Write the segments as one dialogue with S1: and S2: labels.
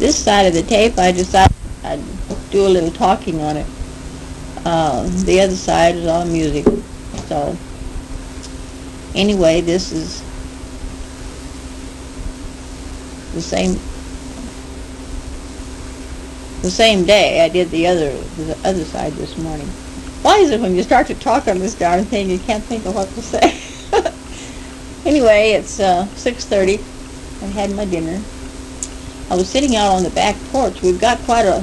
S1: This side of the tape, I decided I'd do a little talking on it. The other side is all music. So, anyway, this is the same day I did the other side this morning. Why is it when you start to talk on this darn thing, you can't think of what to say? Anyway, it's 6:30. I had my dinner. I was sitting out on the back porch. We've got quite a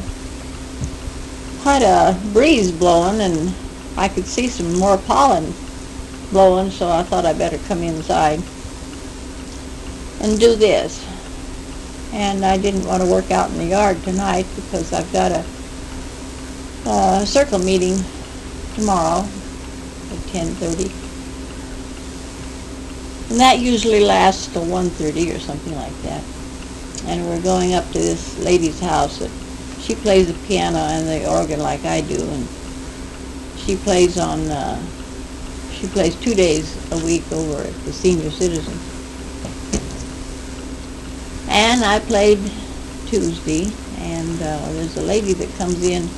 S1: breeze blowing, and I could see some more pollen blowing, so I thought I better come inside and do this. And I didn't want to work out in the yard tonight because I've got a circle meeting tomorrow at 10:30. And that usually lasts till 1:30 or something like that. And we're going up to this lady's house. She plays the piano and the organ like I do, and she plays 2 days a week over at the Senior Citizen. And I played Tuesday, and there's a lady that comes in.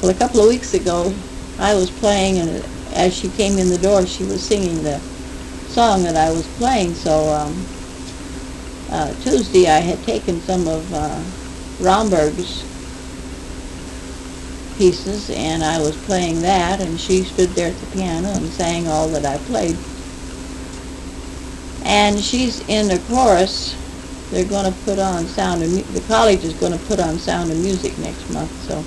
S1: Well, a couple of weeks ago, I was playing, and as she came in the door, she was singing the song that I was playing. So Tuesday, I had taken some of Romberg's pieces, and I was playing that, and she stood there at the piano and sang all that I played. And she's in the chorus. They're going to put on the college is going to put on Sound of Music next month, so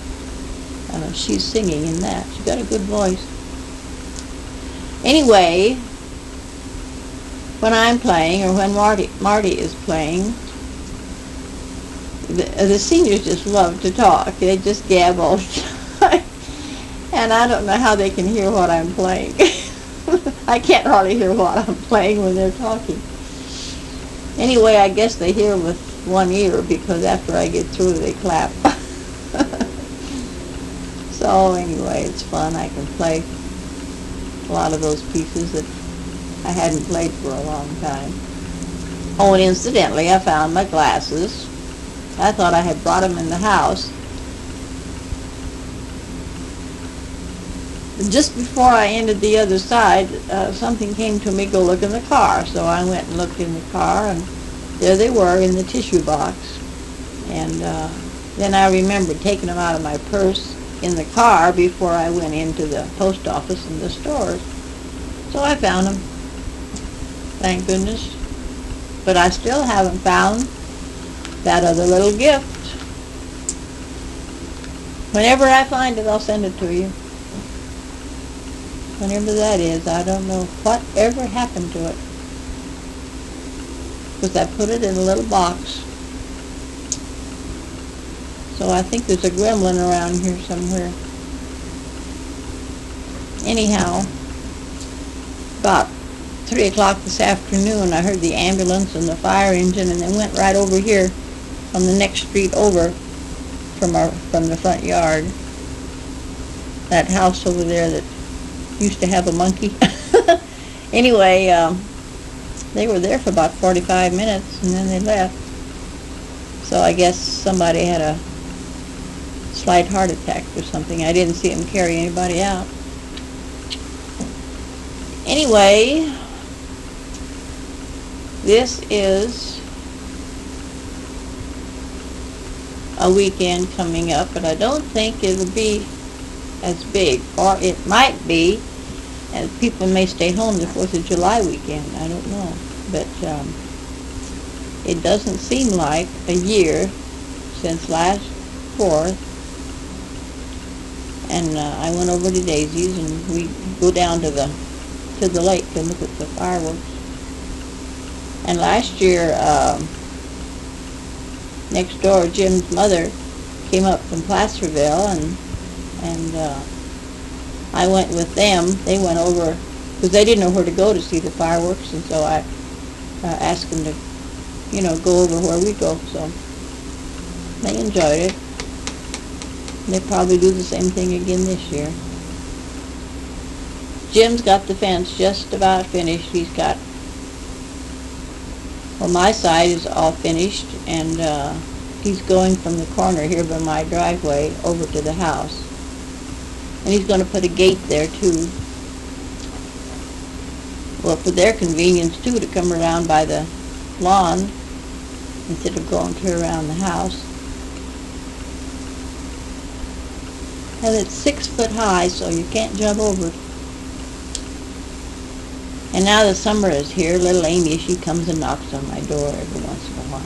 S1: she's singing in that. She's got a good voice. Anyway, when I'm playing, or when Marty is playing, the seniors just love to talk. They just gab all the time. And I don't know how they can hear what I'm playing. I can't hardly hear what I'm playing when they're talking. Anyway, I guess they hear with one ear, because after I get through, they clap. So anyway, it's fun. I can play a lot of those pieces that I hadn't played for a long time. Oh, and incidentally, I found my glasses. I thought I had brought them in the house. Just before I ended the other side, something came to me, go look in the car. So I went and looked in the car, and there they were in the tissue box. And then I remembered taking them out of my purse in the car before I went into the post office and the stores. So I found them. Thank goodness. But I still haven't found that other little gift. Whenever I find it, I'll send it to you. Whenever that is, I don't know whatever happened to it. Because I put it in a little box. So I think there's a gremlin around here somewhere. Anyhow, about 3 o'clock this afternoon, I heard the ambulance and the fire engine, and they went right over here on the next street over from the front yard. That house over there that used to have a monkey. Anyway, they were there for about 45 minutes, and then they left. So I guess somebody had a slight heart attack or something. I didn't see them carry anybody out. Anyway, this is a weekend coming up, but I don't think it'll be as big, or it might be, and people may stay home the 4th of July weekend. I don't know, but it doesn't seem like a year since last 4th. And I went over to Daisy's, and we go down to the lake to look at the fireworks. And last year, next door, Jim's mother came up from Placerville, and I went with them. They went over because they didn't know where to go to see the fireworks, and so I asked them to, go over where we go. So they enjoyed it. They probably do the same thing again this year. Jim's got the fence just about finished. He's got, well, my side is all finished, and He's going from the corner here by my driveway over to the house. And he's going to put a gate there too. Well, for their convenience too, to come around by the lawn instead of going clear around the house. And it's 6 foot high, so you can't jump over it. And now the summer is here, little Amy, she comes and knocks on my door every once in a while.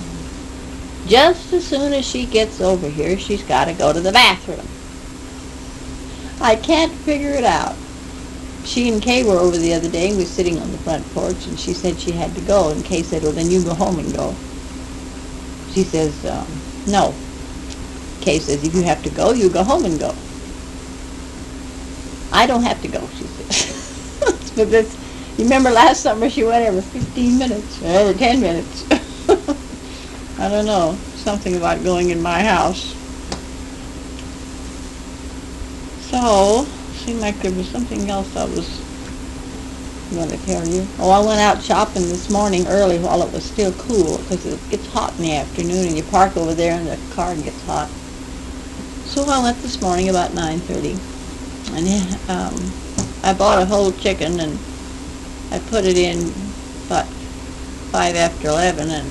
S1: Just as soon as she gets over here, she's got to go to the bathroom. I can't figure it out. She and Kay were over the other day and we were sitting on the front porch, and she said she had to go, and Kay said, well, then you go home and go. She says, no. Kay says, if you have to go, you go home and go. I don't have to go, she says. But that's, you remember last summer she went every 15 minutes, or every 10 minutes. I don't know, something about going in my house. So, seemed like there was something else I was going to tell you. Oh, I went out shopping this morning early while it was still cool, because it gets hot in the afternoon and you park over there and the car gets hot. So I went this morning about 9:30, and I bought a whole chicken and I put it in about 5 after 11, and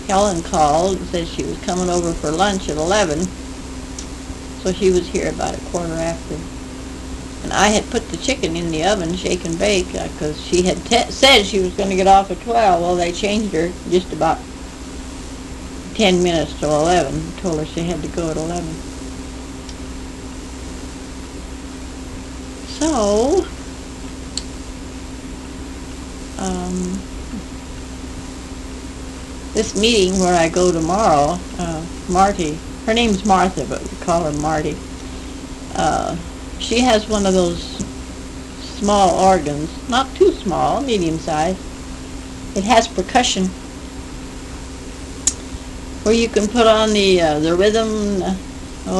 S1: Helen called and said she was coming over for lunch at 11, so she was here about a quarter after. And I had put the chicken in the oven, shake and bake, because she had said she was going to get off at 12. Well, they changed her just about 10 minutes till 11, told her she had to go at 11. So, this meeting where I go tomorrow, Marty, her name's Martha, but we call her Marty, she has one of those small organs, not too small, medium sized. It has percussion, where you can put on the rhythm.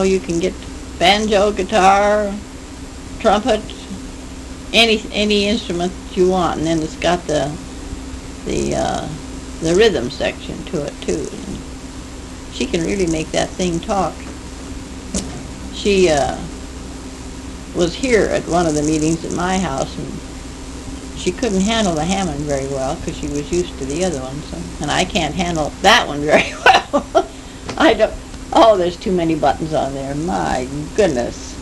S1: You can get banjo, guitar, trumpet, any instrument that you want, and then it's got the rhythm section to it too. And she can really make that thing talk. She was here at one of the meetings at my house, and she couldn't handle the Hammond very well because she was used to the other one, and I can't handle that one very well. I don't. Oh, there's too many buttons on there. My goodness.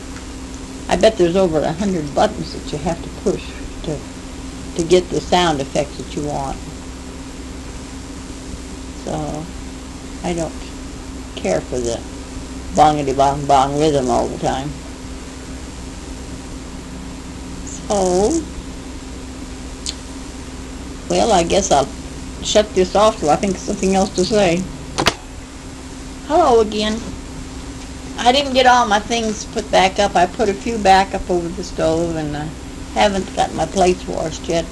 S1: I bet there's over 100 buttons that you have to push to get the sound effects that you want. So I don't care for the bongity-bong-bong rhythm all the time. So, well, I guess I'll shut this off till I think of something else to say. Hello again. I didn't get all my things put back up. I put a few back up over the stove, and I haven't got my plates washed yet.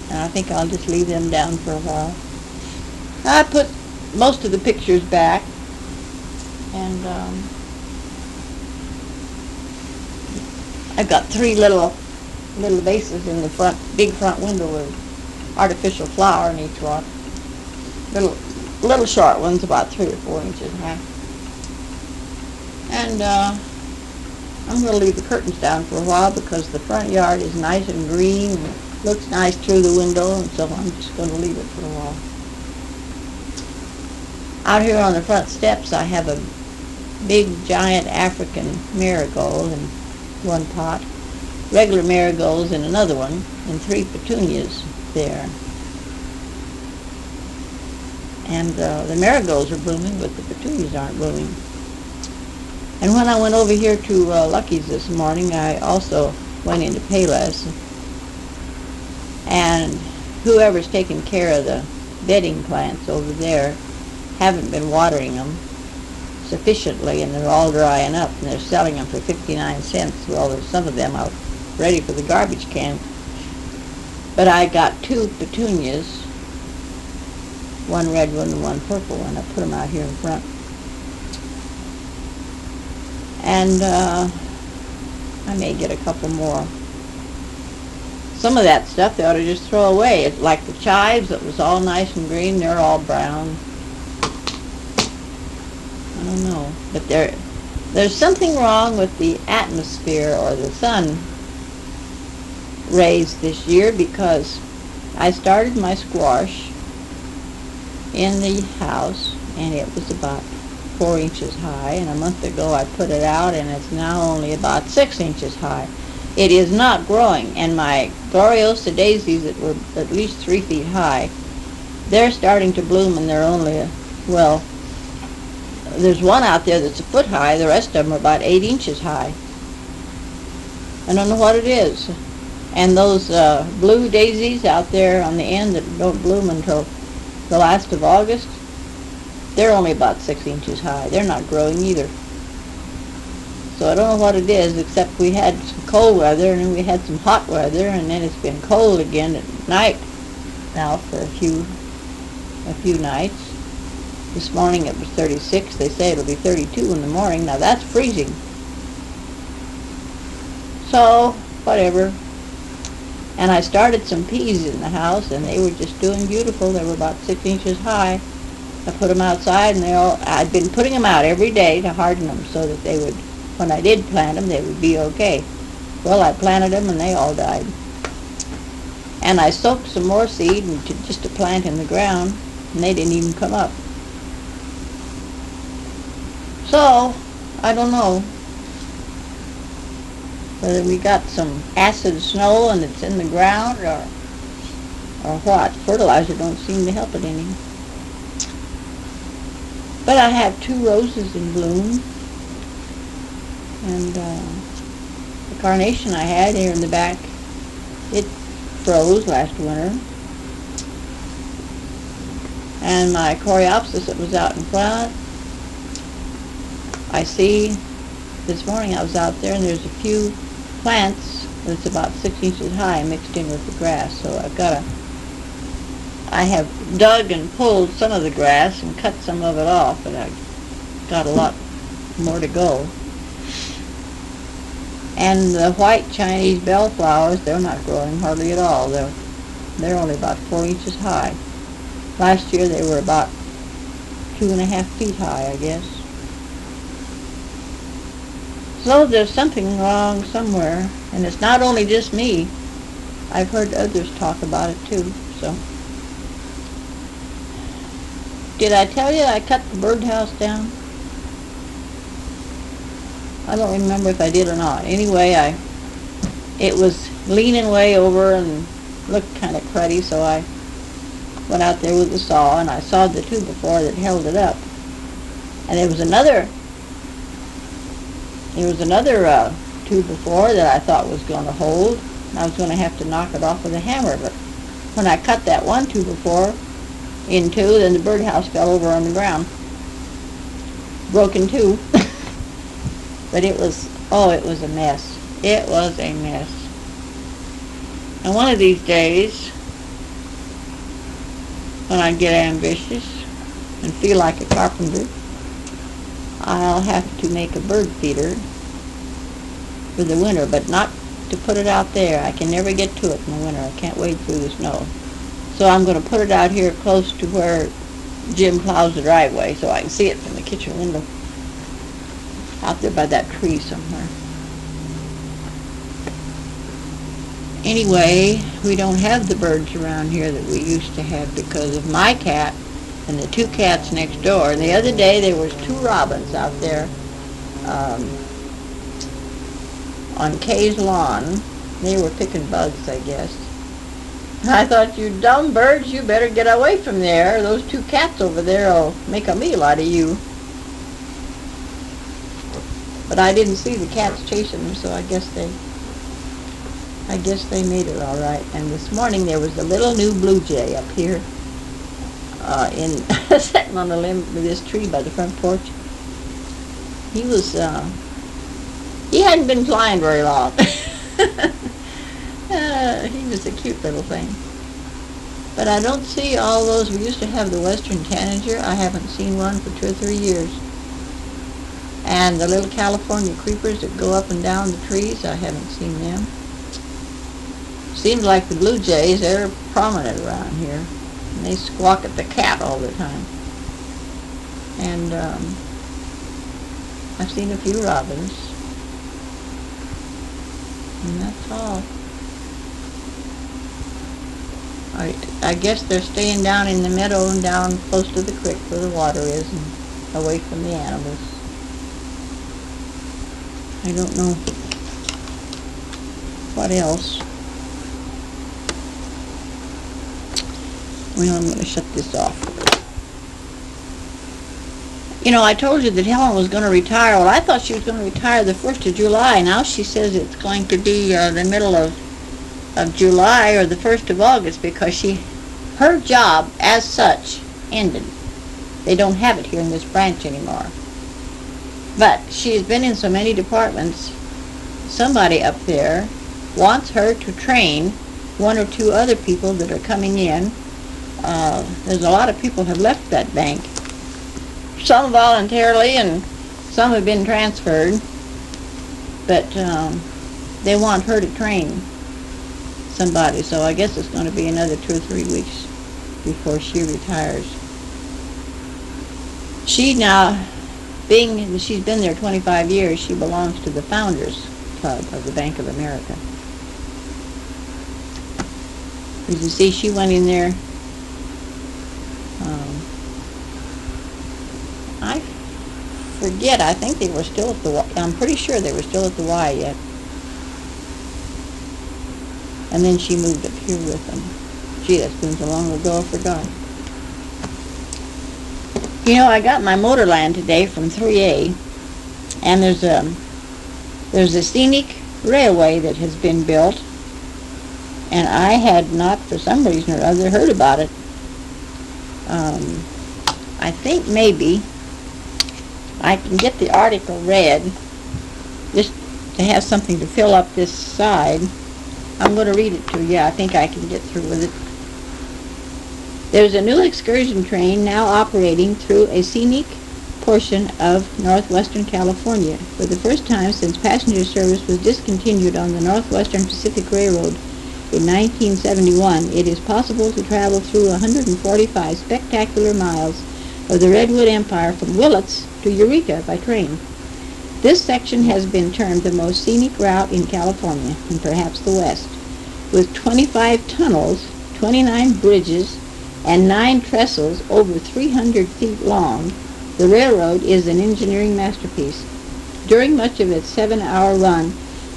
S1: And I think I'll just leave them down for a while. I put most of the pictures back, and I've got 3 little vases in the big front window with artificial flower in each one. Little short ones, about 3 or 4 inches high. And I'm going to leave the curtains down for a while because the front yard is nice and green and looks nice through the window, and so I'm just going to leave it for a while. Out here on the front steps I have a big giant African marigold in one pot, regular marigolds in another one, and 3 petunias there. And the marigolds are blooming, but the petunias aren't blooming. And when I went over here to Lucky's this morning, I also went into Payless, and whoever's taking care of the bedding plants over there haven't been watering them sufficiently, and they're all drying up, and they're selling them for 59 cents. Well, there's some of them out ready for the garbage can. But I got 2 petunias, one red one and one purple one. I put them out here in front. And I may get a couple more. Some of that stuff they ought to just throw away. It's like the chives that was all nice and green, they're all brown. I don't know. But there's something wrong with the atmosphere or the sun rays this year, because I started my squash in the house and it was about 4 inches high, and a month ago I put it out and it's now only about 6 inches high. It is not growing, and my Gloriosa daisies that were at least 3 feet high, they're starting to bloom, and they're only, well, there's one out there that's a foot high. The rest of them are about 8 inches high. I don't know what it is. And those blue daisies out there on the end that don't bloom until the last of August, they're only about 6 inches high. They're not growing either. So I don't know what it is, except we had some cold weather, and then we had some hot weather, and then it's been cold again at night now for a few nights. This morning it was 36. They say it'll be 32 in the morning. Now that's freezing. So, whatever. And I started some peas in the house, and they were just doing beautiful. They were about 6 inches high. I put them outside, and I'd been putting them out every day to harden them so that they would, when I did plant them, they would be okay. Well, I planted them, and they all died. And I soaked some more seed just to plant in the ground, and they didn't even come up. So, I don't know whether we got some acid snow and it's in the ground or what. Fertilizer don't seem to help it any. But I have 2 roses in bloom, and the carnation I had here in the back, it froze last winter. And my coreopsis that was out in front, I see this morning I was out there, and there's a few plants that's about 6 inches high mixed in with the grass. So I have dug and pulled some of the grass and cut some of it off, but I got a lot more to go. And the white Chinese bellflowers, they're not growing hardly at all. They're only about 4 inches high. Last year they were about 2.5 feet high, I guess. So there's something wrong somewhere, and it's not only just me. I've heard others talk about it too. So, did I tell you I cut the birdhouse down? I don't remember if I did or not. Anyway, it was leaning way over and looked kind of cruddy, so I went out there with the saw, and I sawed the 2 before that held it up. And there was another 2 before that I thought was going to hold, and I was going to have to knock it off with a hammer. But when I cut that 1 2 before in 2, then the birdhouse fell over on the ground, broke in 2. But it was a mess. It was a mess. And one of these days, when I get ambitious and feel like a carpenter, I'll have to make a bird feeder for the winter, but not to put it out there. I can never get to it in the winter. I can't wade through the snow. So I'm going to put it out here close to where Jim plows the driveway so I can see it from the kitchen window. Out there by that tree somewhere. Anyway, we don't have the birds around here that we used to have because of my cat and the 2 cats next door. And the other day there was 2 robins out there on Kay's lawn. They were picking bugs, I guess. I thought, you dumb birds, you better get away from there. Those 2 cats over there will make a meal out of you. But I didn't see the cats chasing them, so I guess they made it all right. And this morning there was a little new blue jay up here, sitting on the limb of this tree by the front porch. He hadn't been flying very long. He was a cute little thing. But I don't see all those. We used to have the western tanager. I haven't seen one for 2 or 3 years. And the little California creepers that go up and down the trees, I haven't seen them. Seems like the blue jays, they're prominent around here. And they squawk at the cat all the time. And I've seen a few robins. And that's all. I guess they're staying down in the meadow and down close to the creek where the water is and away from the animals. I don't know what else. Well, I'm going to shut this off. You know, I told you that Helen was going to retire. Well, I thought she was going to retire the 1st of July. Now she says it's going to be the middle of July or the 1st of August because her job as such ended. They don't have it here in this branch anymore. But she's been in so many departments, somebody up there wants her to train one or two other people that are coming in. There's a lot of people have left that bank. Some voluntarily and some have been transferred. But they want her to train somebody, so I guess it's going to be another 2 or 3 weeks before she retires. She now, being she's been there 25 years, she belongs to the Founders Club of the Bank of America. As you see, she went in there, I forget, I think they were still at the Y. I'm pretty sure they were still at the Y yet. And then she moved up here with them. Gee, that's been so long ago, I forgot. You know, I got my Motorland today from 3A, and there's a scenic railway that has been built, and I had not, for some reason or other, heard about it. I think maybe I can get the article read, just to have something to fill up this side. I'm going to read it to you. I think I can get through with it. There's a new excursion train now operating through a scenic portion of northwestern California. For the first time since passenger service was discontinued on the Northwestern Pacific Railroad in 1971, it is possible to travel through 145 spectacular miles of the Redwood Empire from Willits to Eureka by train. This section has been termed the most scenic route in California, and perhaps the West. With 25 tunnels, 29 bridges, and 9 trestles over 300 feet long, the railroad is an engineering masterpiece. During much of its 7-hour run,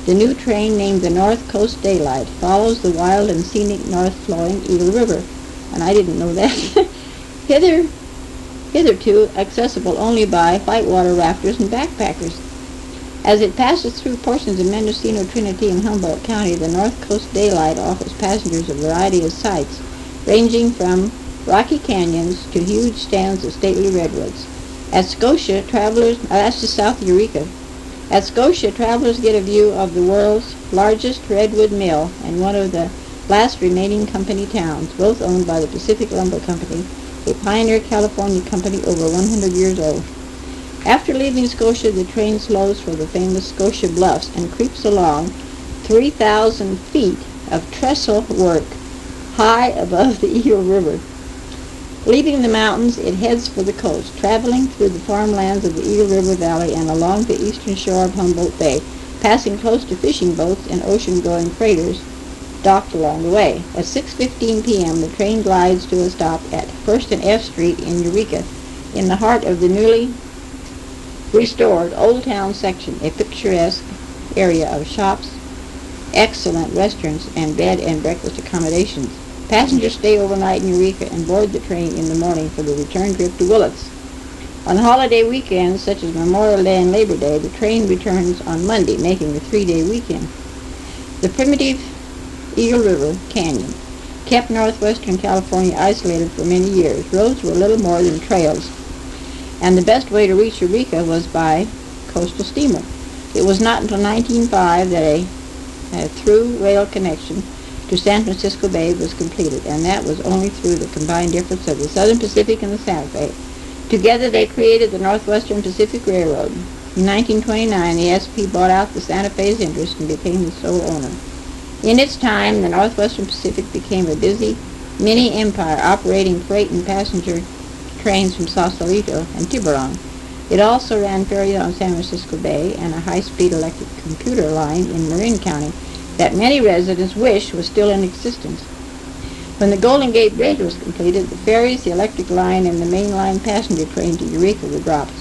S1: the new train, named the North Coast Daylight, follows the wild and scenic north-flowing Eagle River. And I didn't know that. Hitherto accessible only by whitewater rafters and backpackers. As it passes through portions of Mendocino, Trinity, and Humboldt County, the North Coast Daylight offers passengers a variety of sights, ranging from rocky canyons to huge stands of stately redwoods. At Scotia, travelers, that's just south of Eureka. At Scotia, travelers get a view of the world's largest redwood mill and one of the last remaining company towns, both owned by the Pacific Lumber Company, a pioneer California company over 100 years old. After leaving Scotia, the train slows for the famous Scotia Bluffs and creeps along 3,000 feet of trestle work high above the Eagle River. Leaving the mountains, it heads for the coast, traveling through the farmlands of the Eagle River Valley and along the eastern shore of Humboldt Bay, passing close to fishing boats and ocean-going freighters docked along the way. At 6:15 p.m., the train glides to a stop at 1st and F Street in Eureka, in the heart of the newly restored Old Town section, a picturesque area of shops, excellent restaurants, and bed and breakfast accommodations. Passengers stay overnight in Eureka and board the train in the morning for the return trip to Willits. On holiday weekends, such as Memorial Day and Labor Day, the train returns on Monday, making a 3-day weekend. The primitive Eagle River Canyon kept northwestern California isolated for many years. Roads were little more than trails, and the best way to reach Eureka was by coastal steamer. It was not until 1905 that a through rail connection to San Francisco Bay was completed, and that was only through the combined efforts of the Southern Pacific and the Santa Fe. Together they created the Northwestern Pacific Railroad. In 1929, the SP bought out the Santa Fe's interest and became the sole owner. In its time, the Northwestern Pacific became a busy mini-empire operating freight and passenger trains from Sausalito and Tiburon. It also ran ferries on San Francisco Bay and a high-speed electric computer line in Marin County that many residents wish was still in existence. When the Golden Gate Bridge was completed, the ferries, the electric line, and the mainline passenger train to Eureka were dropped.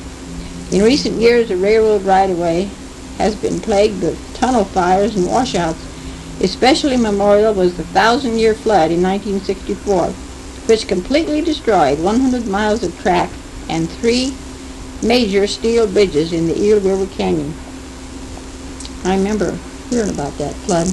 S1: In recent years, the railroad right-of-way has been plagued with tunnel fires and washouts. Especially memorable was the 1,000-year flood in 1964, which completely destroyed 100 miles of track and 3 major steel bridges in the Eel River Canyon. I remember hearing about that flood.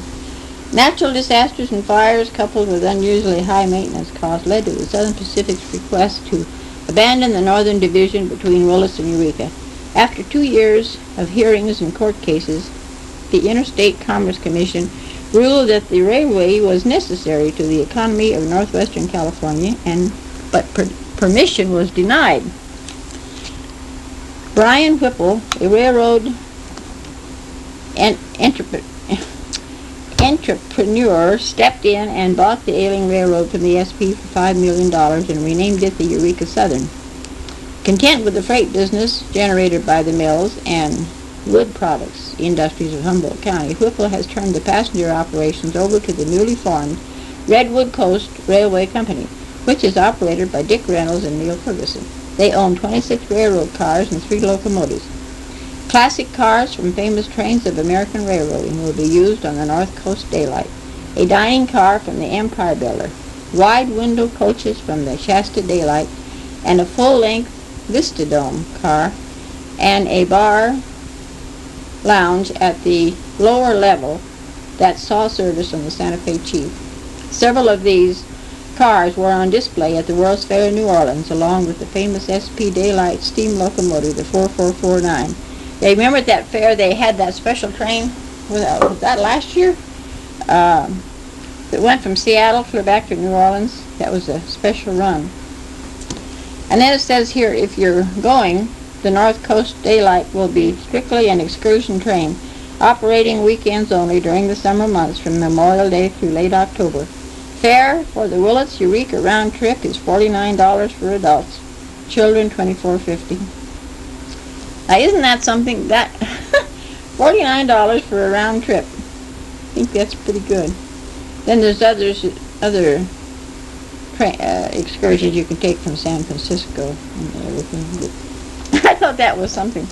S1: Natural disasters and fires, coupled with unusually high maintenance costs, led to the Southern Pacific's request to abandon the northern division between Willis and Eureka. After 2 years of hearings and court cases, the Interstate Commerce Commission ruled that the railway was necessary to the economy of northwestern California, but permission was denied. Brian Whipple, a railroad entrepreneur, stepped in and bought the ailing railroad from the SP for $5 million and renamed it the Eureka Southern. Content with the freight business generated by the mills and wood products industries of Humboldt County, Whipple has turned the passenger operations over to the newly formed Redwood Coast Railway Company, which is operated by Dick Reynolds and Neil Ferguson. They own 26 railroad cars and 3 locomotives. Classic cars from famous trains of American railroading will be used on the North Coast Daylight. A dining car from the Empire Builder, wide window coaches from the Shasta Daylight, and a full-length Vistadome car, and a bar lounge at the lower level that saw service on the Santa Fe Chief. Several of these cars were on display at the World's Fair in New Orleans, along with the famous SP Daylight steam locomotive, the 4449. They remember at that fair they had that special train, was that last year? That went from Seattle clear back to New Orleans. That was a special run. And then it says here, if you're going, the North Coast Daylight will be strictly an excursion train, operating weekends only during the summer months from Memorial Day through late October. Fare for the Willits Eureka round trip is $49 for adults. Children, $24.50. Now, isn't that something? That $49 for a round trip. I think that's pretty good. Then there's other excursions you can take from San Francisco and everything. I thought that was something.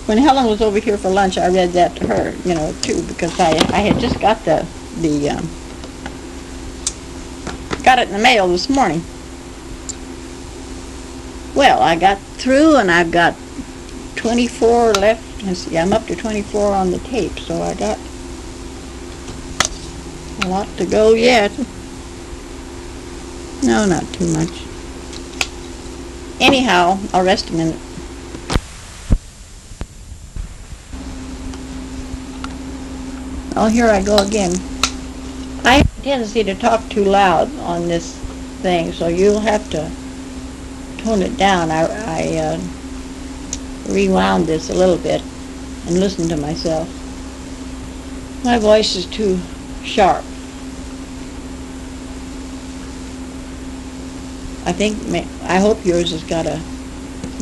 S1: When Helen was over here for lunch, I read that to her, too, because I had just got got it in the mail this morning. Well, I got through, and I've got 24 left. Let's see, I'm up to 24 on the tape, so I got a lot to go yet. No, not too much. Anyhow, I'll rest a minute. Oh, here I go again. I have a tendency to talk too loud on this thing, so you'll have to tone it down. I rewound this a little bit and listened to myself. My voice is too sharp. I hope yours has got a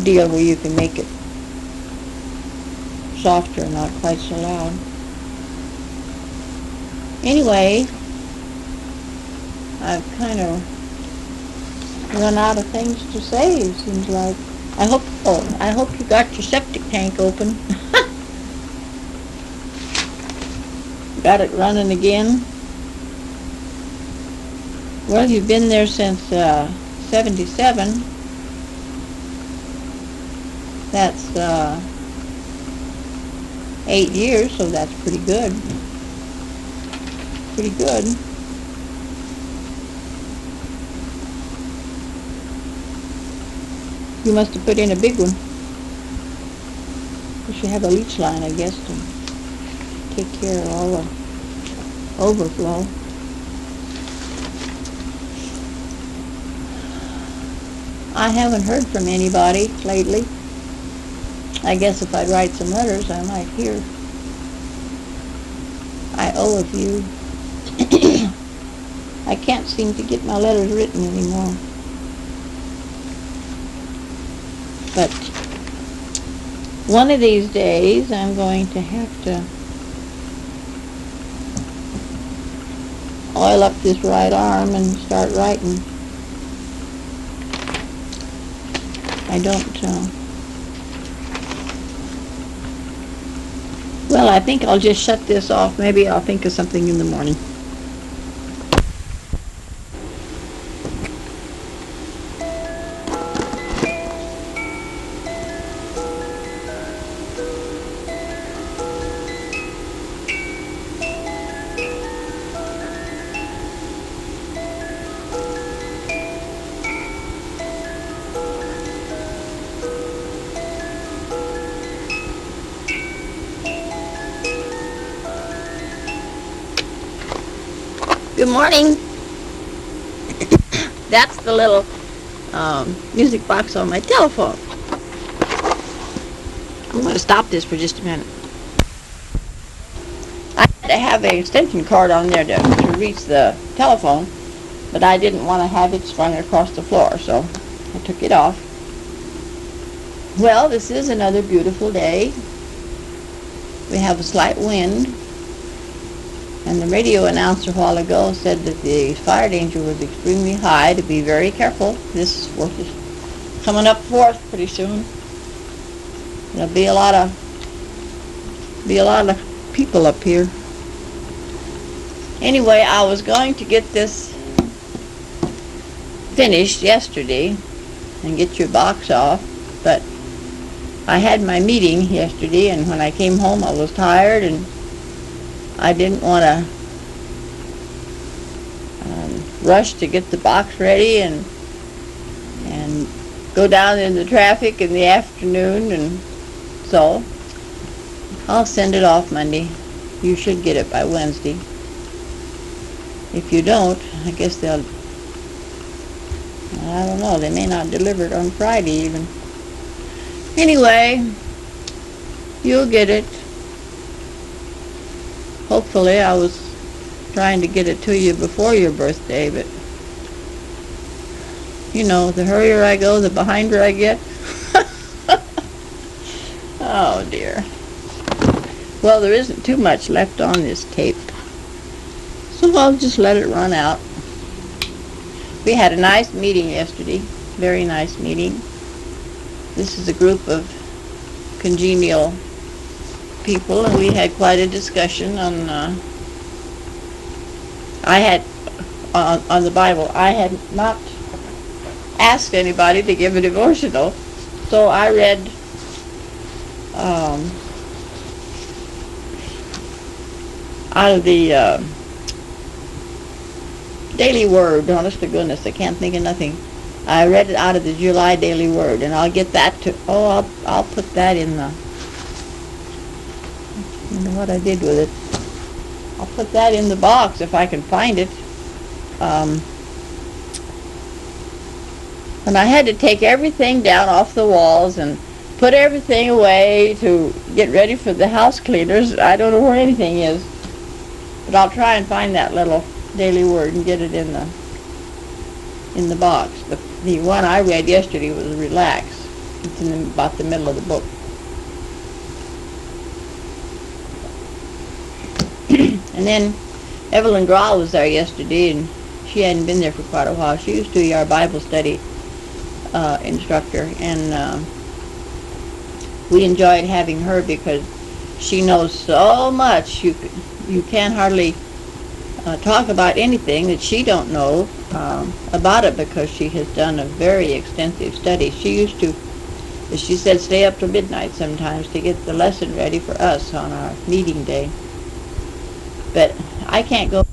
S1: deal where you can make it softer, not quite so loud. Anyway, I've kind of run out of things to say, it seems like. I hope you got your septic tank open. Got it running again. Well, you've been there since 77. That's 8 years, so that's pretty good. Pretty good. You must have put in a big one. You should have a leach line, I guess, to take care of all the overflow. I haven't heard from anybody lately. I guess if I'd write some letters, I might hear. I owe a few. I can't seem to get my letters written anymore. But One of these days, I'm going to have to oil up this right arm and start writing. I don't, well, I think I'll just shut this off. Maybe I'll think of something in the morning. Good morning. That's the little music box on my telephone. I'm going to stop this for just a minute. I had to have an extension cord on there to reach the telephone, but I didn't want to have it strung across the floor, so I took it off. Well, this is another beautiful day. We have a slight wind, and the radio announcer a while ago said that the fire danger was extremely high, to be very careful. This work is coming up forth pretty soon. There'll be a lot of people up here. Anyway, I was going to get this finished yesterday and get your box off, but I had my meeting yesterday, and when I came home I was tired, and I didn't want to rush to get the box ready and go down in the traffic in the afternoon, and so I'll send it off Monday. You should get it by Wednesday. If you don't, I guess I don't know, they may not deliver it on Friday even. Anyway, you'll get it. Hopefully. I was trying to get it to you before your birthday, but you know, the hurrier I go, the behinder I get. Oh dear. Well, there isn't too much left on this tape, so I'll just let it run out. We had a nice meeting yesterday, very nice meeting. This is a group of congenial people, and we had quite a discussion on on the Bible. I had not asked anybody to give a devotional, so I read out of the Daily Word. Honest to goodness, I can't think of nothing. I read it out of the July Daily Word, and I'll get that to. I'll put that in the. I don't know what I did with it. I'll put that in the box if I can find it. And I had to take everything down off the walls and put everything away to get ready for the house cleaners. I don't know where anything is, but I'll try and find that little Daily Word and get it in the box. The one I read yesterday was Relax. It's in about the middle of the book. And then Evelyn Grahl was there yesterday, and she hadn't been there for quite a while. She used to be our Bible study instructor, and we enjoyed having her because she knows so much. You can't hardly talk about anything that she don't know about it, because she has done a very extensive study. She used to, as she said, stay up till midnight sometimes to get the lesson ready for us on our meeting day. But I can't go